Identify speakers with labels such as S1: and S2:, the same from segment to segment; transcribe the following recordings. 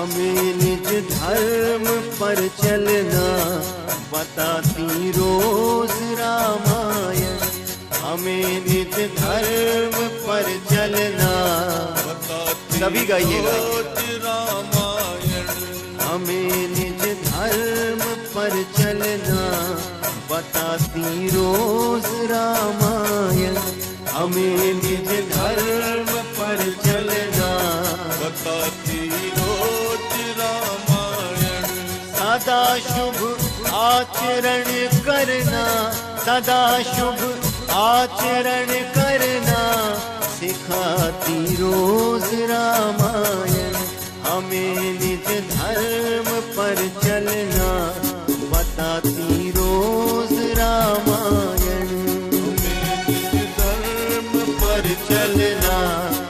S1: हमें निज धर्म पर चलना बताती रोज रामायण। हमें निज धर्म पर चलना सभी गाइएगा
S2: रामायण।
S1: हमें निज धर्म पर चलना बताती रोज रामायण। हमें निज धर्म पर चलना
S2: बताती रोज रामायण।
S1: सदा शुभ आचरण करना, सदा शुभ आचरण करना सिखाती रोज रामायण। हमें निज धर्म पर चलना बताती रोज रामायण।
S2: हमें निज धर्म पर
S1: चलना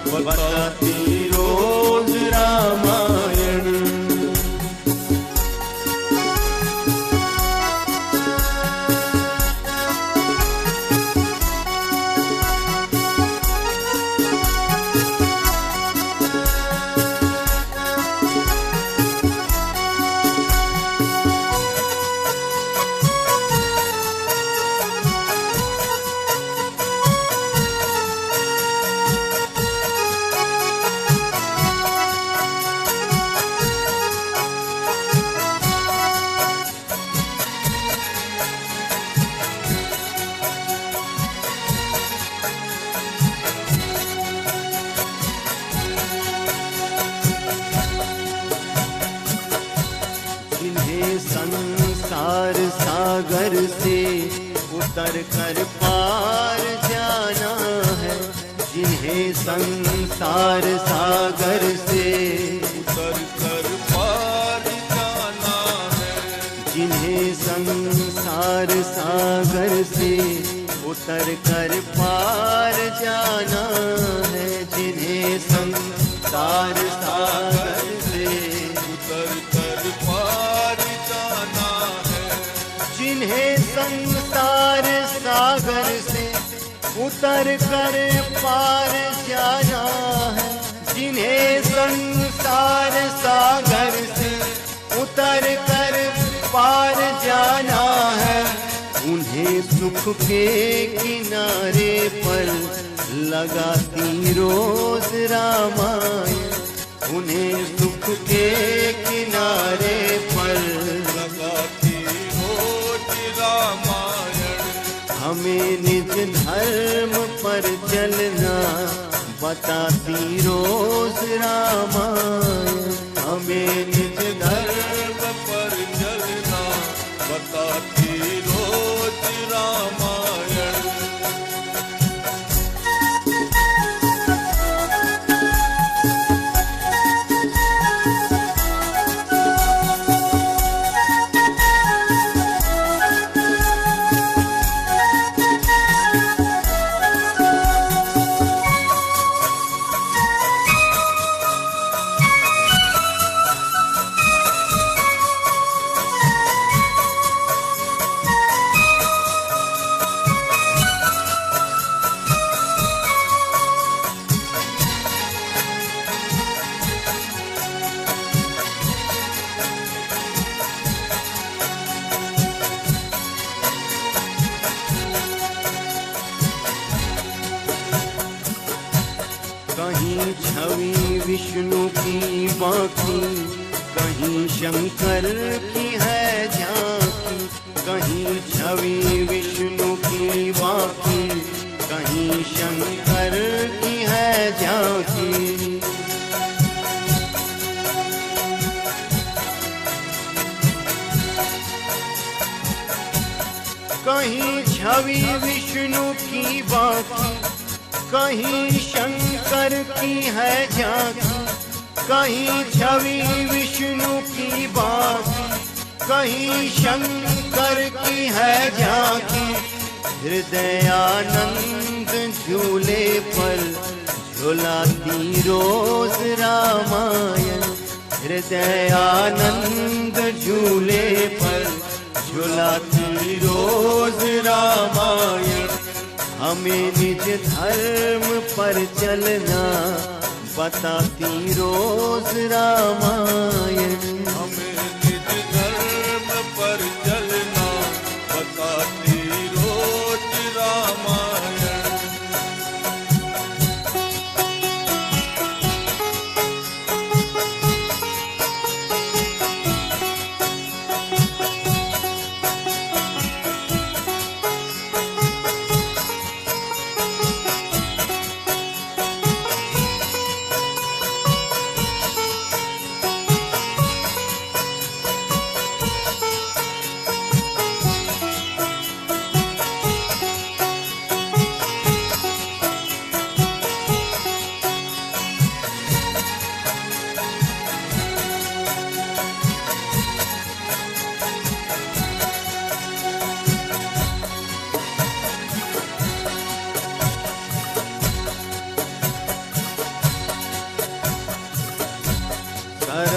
S1: बताती रोज रामायण। संसार सागर से उतर कर पार जाना है, जिन्हें संसार सागर से
S2: उतर कर पार जाना है।
S1: जिन्हें संसार सागर से उतर कर पार जाना है। जिन्हें संसार सागर से
S2: उतर कर पार जाना है।
S1: जिन्हें संसार सागर से उतर कर पार जाना है। जिन्हें संसार सागर से उतर कर पार जाना है, उन्हें सुख के किनारे पर लगाती रोज रामायण। उन्हें सुख के किनारे पर
S2: लगाती रोज रामायण।
S1: हमें निज धर्म पर चलना बताती रोज रामायण। हमें निज धर्म
S2: पर चलना बताती रोज रामायण।
S1: कहीं छवि विष्णु की बाकी, कहीं शंकर की है झांकी। कहीं छवि विष्णु की बाकी, कहीं शंकर की है झांकी। कहीं छवि विष्णु की बाकी, कहीं शंकर की है झांकी। कहीं छवि विष्णु की बाकी, कहीं शंकर की है झांकी। हृदयानंद झूले पर झुलाती रोज रामायण। हृदयानंद झूले पर झुलाती रोज रामायण। हमें निज धर्म पर चलना बताती रोज रामायण।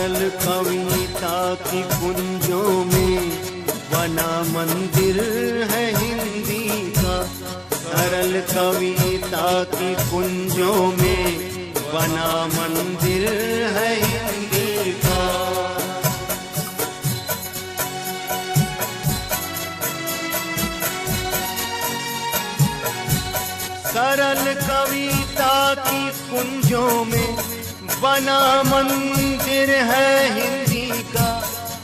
S1: सरल कविता की कुंजों में बना मंदिर है हिंदी का। सरल कविता की कुंजों में बना मंदिर है हिंदी का। सरल कविता की कुंजों में बना मंदिर है हिंदी का।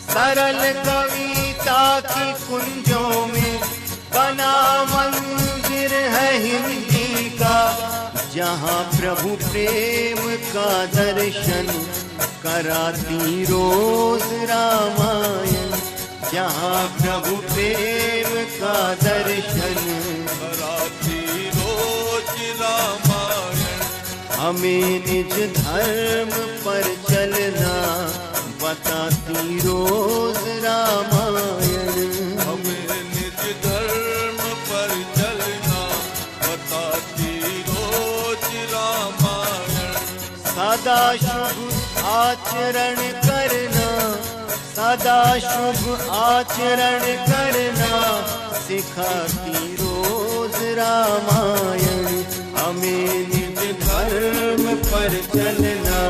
S1: सरल कविता की कुंजों में बना मंदिर है हिंदी का। जहाँ प्रभु प्रेम का दर्शन कराती रोज रामायण। जहाँ प्रभु प्रेम का दर्शन
S2: कराती रोज रामायण।
S1: हमें निज धर्म पर चलना बताती रोज रामायण।
S2: हमें निज धर्म पर चलना बताती रोज रामायण।
S1: सदा शुभ आचरण करना, सदा शुभ आचरण करना सिखाती रोज रामायण। हमें निज धर्म पर चलना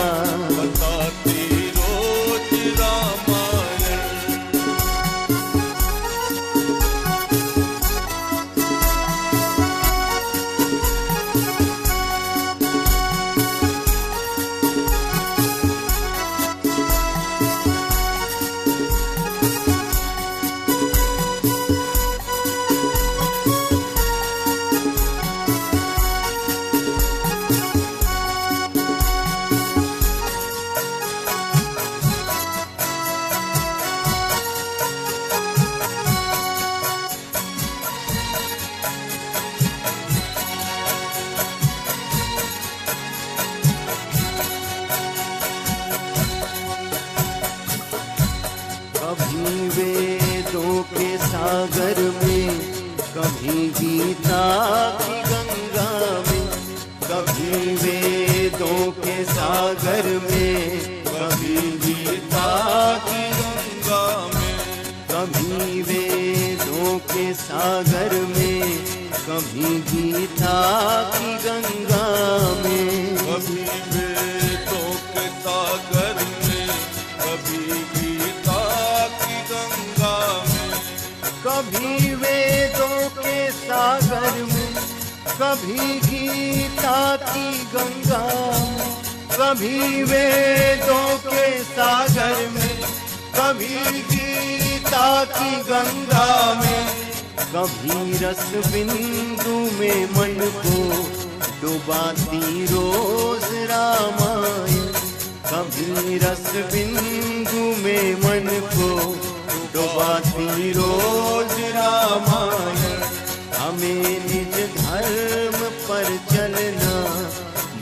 S2: बताती रोज रामायण।
S1: कभी वेदों के सागर में, कभी गीता की गंगा में। कभी वेदों के सागर में, कभी गीता की
S2: गंगा में।
S1: कभी वेदों के सागर में, कभी गीता की गंगा में।
S2: कभी वेदों के सागर में, कभी गीता की गंगा में।
S1: कभी वेदों के सागर में, कभी गीता की गंगा में। कभी वेदों के सागर में, कभी गीता की गंगा में। कभी रस बिंदु में मन को डुबाती रोज रामायण। कभी रस बिंदु में मन को डुबाती रोज रामायण। हमें निज धर्म पर चलना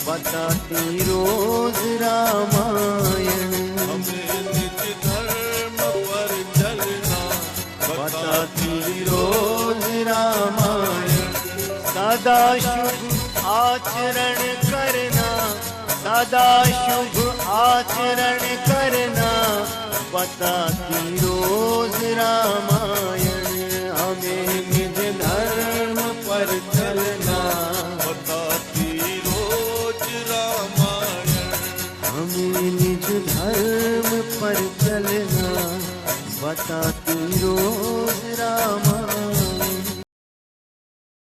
S1: बताती रोज रामायण।
S2: हमें निज धर्म पर चलना
S1: बताती रोज रामायण। सदा शुभ आचरण करना, सदा शुभ आचरण करना बताती रोज रामायण। हमें निज धर्म पर चलना
S2: बताती रोज रामायण।
S1: हमें निज धर्म पर चलना बताती रोज रामायण।